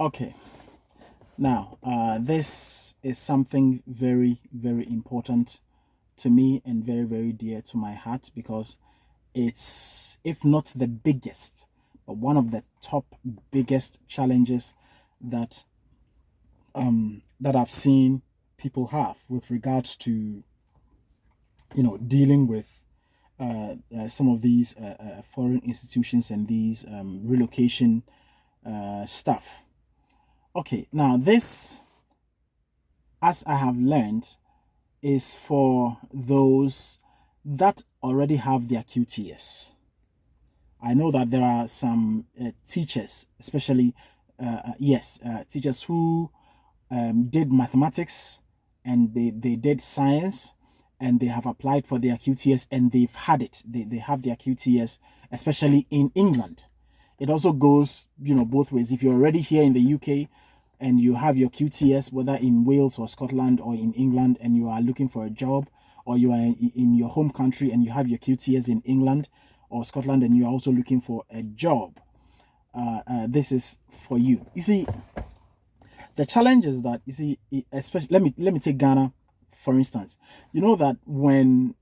Okay. Now, this is something very, very important to me and very, very dear to my heart because it's, if not the biggest, but one of the top biggest challenges that that I've seen people have with regards to dealing with some of these foreign institutions and these relocation stuff. Okay, now this, as I have learned, is for those that already have their QTS. I know that there are some teachers, especially, yes, teachers who did mathematics and they did science and they have applied for their QTS and they've had it. They have their QTS, especially in England. It also goes, both ways. If you're already here in the UK and you have your QTS, whether in Wales or Scotland or in England, and you are looking for a job, or you are in your home country and you have your QTS in England or Scotland and you are also looking for a job, this is for you. You see, the challenge is that, especially, let me take Ghana for instance. You know that when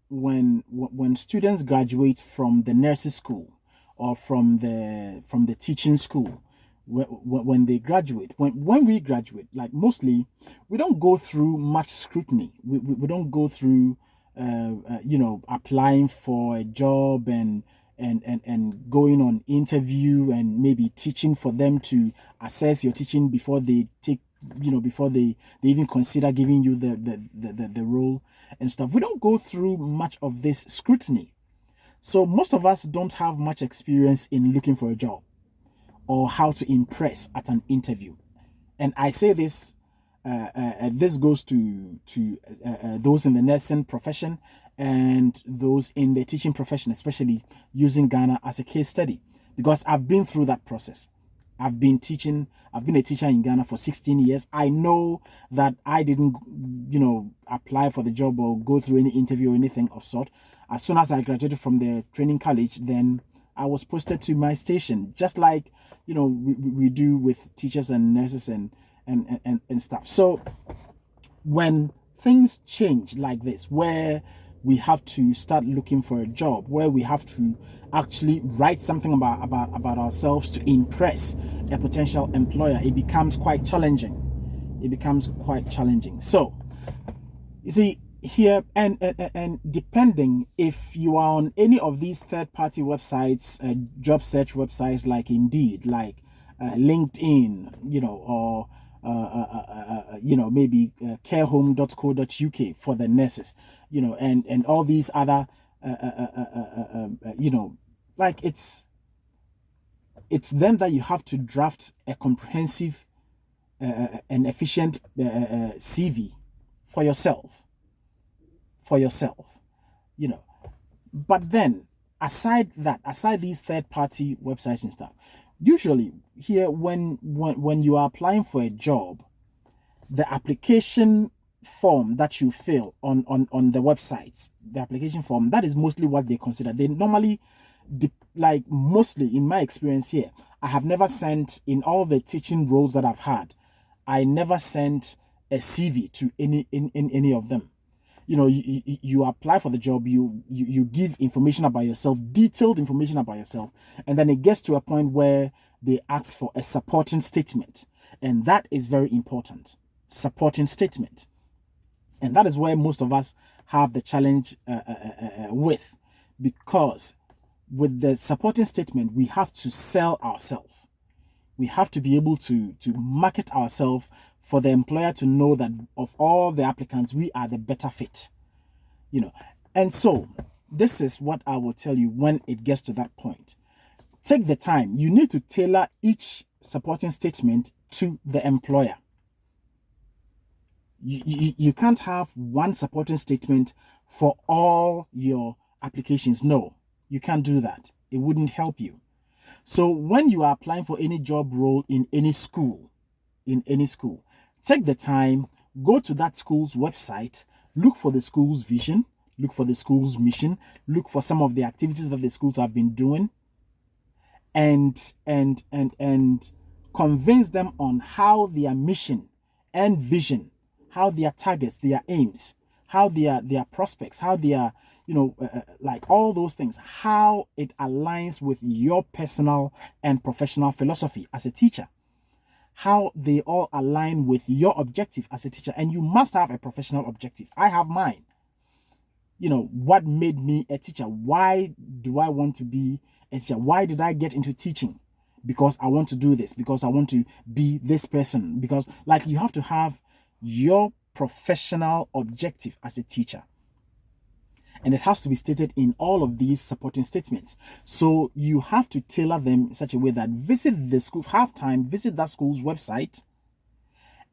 students graduate from the nursery school or from the teaching school, when they graduate, when we graduate, like mostly, we don't go through much scrutiny. We don't go through applying for a job and going on interview and maybe teaching for them to assess your teaching before they take, before they even consider giving you the role and stuff. We don't go through much of this scrutiny. So most of us don't have much experience in looking for a job or how to impress at an interview. And I say this, this goes to those in the nursing profession and those in the teaching profession, especially using Ghana as a case study, because I've been through that process. I've been a teacher in Ghana for 16 years. I know that I didn't, apply for the job or go through any interview or anything of sort. As soon as I graduated from the training college, then I was posted to my station, just like, we do with teachers and nurses and stuff. So when things change like this, where we have to start looking for a job, where we have to actually write something about ourselves to impress a potential employer, it becomes quite challenging. So you see here, and depending if you are on any of these third-party websites, job search websites like Indeed, like LinkedIn, or maybe carehome.co.uk for the nurses, and all these other, like it's then that you have to draft a comprehensive and efficient CV for yourself, you know. But then, aside these third-party websites and stuff, usually here when you are applying for a job, the application form that you fill on the websites, the application form, that is mostly what they consider. They normally, like mostly in my experience here, I have never sent, in all the teaching roles that I've had, I never sent a CV to any of them. You apply for the job, you give information about yourself, detailed information about yourself, and then it gets to a point where they ask for a supporting statement, and that is very important. Supporting statement, and that is where most of us have the challenge with, because with the supporting statement we have to sell ourselves. We have to be able to market ourselves for the employer to know that of all the applicants, we are the better fit. And so this is what I will tell you when it gets to that point. Take the time. You need to tailor each supporting statement to the employer. You can't have one supporting statement for all your applications. No, you can't do that. It wouldn't help you. So when you are applying for any job role in any school, take the time, go to that school's website, look for the school's vision, look for the school's mission, look for some of the activities that the schools have been doing, and convince them on how their mission and vision, how their targets, their aims, how their prospects, how their, like all those things, how it aligns with your personal and professional philosophy as a teacher, how they all align with your objective as a teacher. And you must have a professional objective. I have mine. What made me a teacher? Why do I want to be a teacher? Why did I get into teaching? Because I want to do this, because I want to be this person, because you have to have your professional objective as a teacher. And it has to be stated in all of these supporting statements. So you have to tailor them in such a way that visit the school, have time, visit that school's website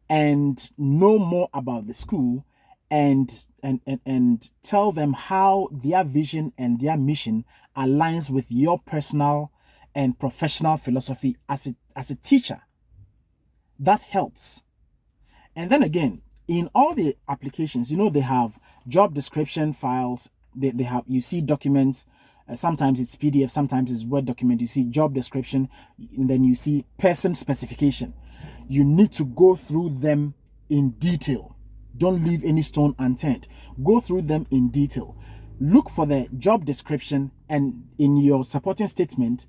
and know more about the school and tell them how their vision and their mission aligns with your personal and professional philosophy as a teacher. That helps. And then again, in all the applications, they have job description files. They have, you see documents. Sometimes it's PDF, sometimes it's Word document. You see job description, and then you see person specification. You need to go through them in detail. Don't leave any stone unturned. Go through them in detail. Look for the job description, and in your supporting statement,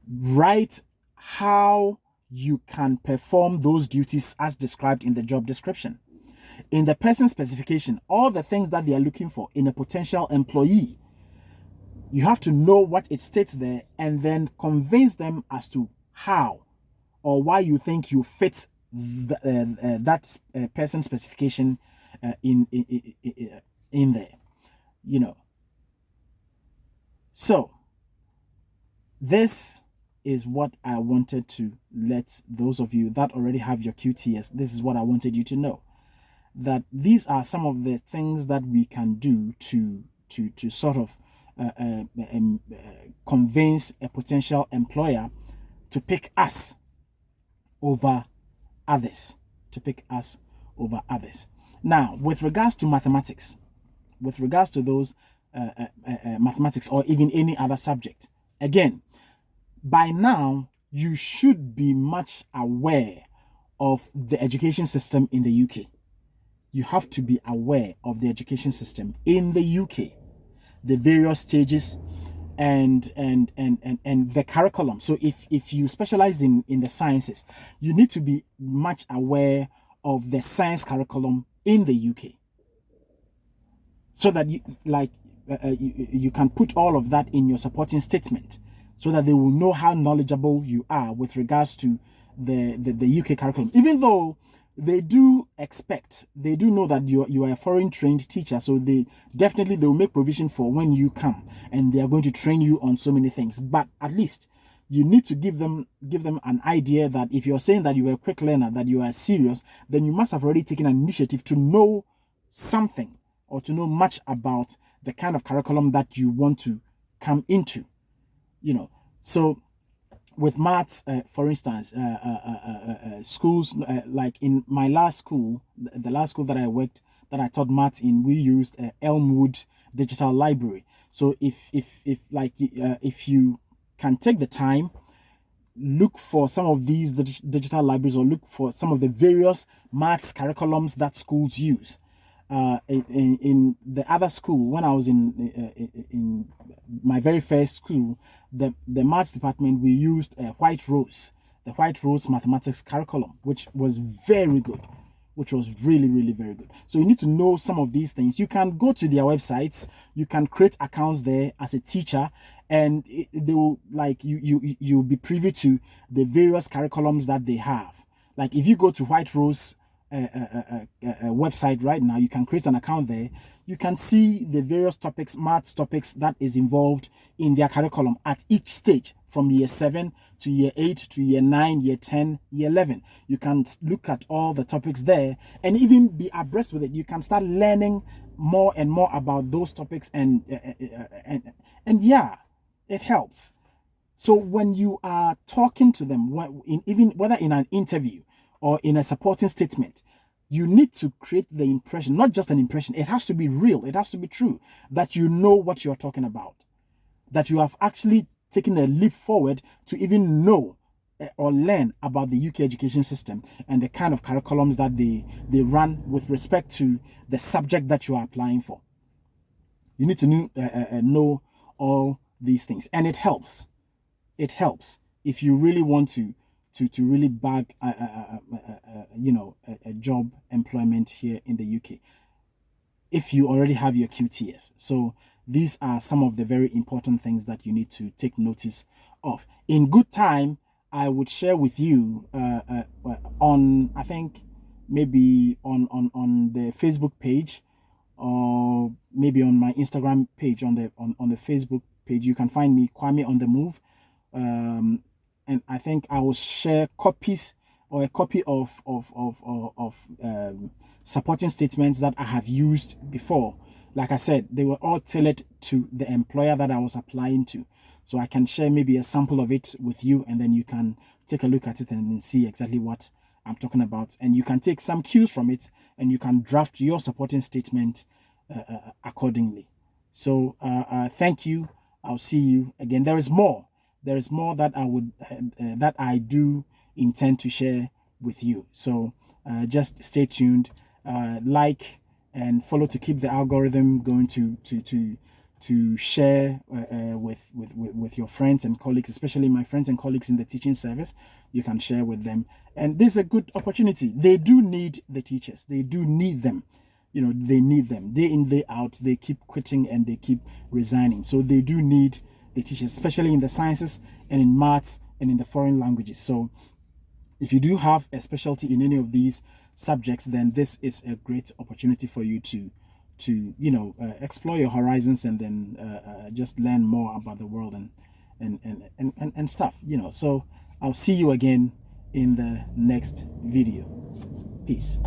write how you can perform those duties as described in the job description. In the person specification, all the things that they are looking for in a potential employee, you have to know what it states there and then convince them as to how or why you think you fit that person specification in there. So this is what I wanted to let those of you that already have your QTS, this is what I wanted you to know. That these are some of the things that we can do to sort of convince a potential employer to pick us over others. Now, with regards to mathematics, with regards to those mathematics or even any other subject, again, by now you should be much aware of the education system in the UK. You have to be aware of the education system in the UK, the various stages and the curriculum. So if you specialize in the sciences, you need to be much aware of the science curriculum in the UK, so that you can put all of that in your supporting statement, so that they will know how knowledgeable you are with regards to the UK curriculum. Even though they do know that you are a foreign trained teacher, so they will make provision for when you come and they are going to train you on so many things. But at least you need to give them an idea that if you're saying that you are a quick learner, that you are serious, then you must have already taken an initiative to know something or to know much about the kind of curriculum that you want to come into. So with maths, for instance, schools, like in my last school, the last school that I worked, that I taught maths in, we used Elmwood Digital Library. So if you can take the time, look for some of these digital libraries, or look for some of the various maths curriculums that schools use. In the other school, when I was in my very first school, the maths department, we used the White Rose mathematics curriculum, which was very good, which was really, really very good. So you need to know some of these things. You can go to their websites, you can create accounts there as a teacher, and they will, you'll be privy to the various curriculums that they have. Like if you go to White Rose website right now, you can create an account there. You can see the various topics, maths topics that is involved in their curriculum at each stage, from year 7 to year 8 to year 9, year 10, year 11. You can look at all the topics there and even be abreast with it. You can start learning more and more about those topics, and yeah, it helps. So when you are talking to them, even whether in an interview or in a supporting statement, you need to create the impression, not just an impression. It has to be real. It has to be true, that you know what you're talking about, that you have actually taken a leap forward to even know or learn about the UK education system and the kind of curriculums that they run with respect to the subject that you are applying for. You need to know all these things, and it helps. It helps if you really want to really bag a job employment here in the UK, if you already have your QTS. So these are some of the very important things that you need to take notice of. In good time, I would share with you on, I think, maybe on the Facebook page, or maybe on my Instagram page. On the Facebook page, you can find me, Kwame on the Move. And I think I will share copies, or a copy of supporting statements that I have used before. Like I said, they were all tailored to the employer that I was applying to. So I can share maybe a sample of it with you, and then you can take a look at it and see exactly what I'm talking about. And you can take some cues from it, and you can draft your supporting statement accordingly. So thank you. I'll see you again. There is more that I would that I do intend to share with you. So just stay tuned, like and follow to keep the algorithm going to share with your friends and colleagues, especially my friends and colleagues in the teaching service. You can share with them, and this is a good opportunity. They do need the teachers. They do need them. They need them day in, day out. They keep quitting and they keep resigning. So they do need the teachers, especially in the sciences and in maths and in the foreign languages. So if you do have a specialty in any of these subjects, then this is a great opportunity for you to explore your horizons, and then just learn more about the world and stuff. So I'll see you again in the next video. Peace.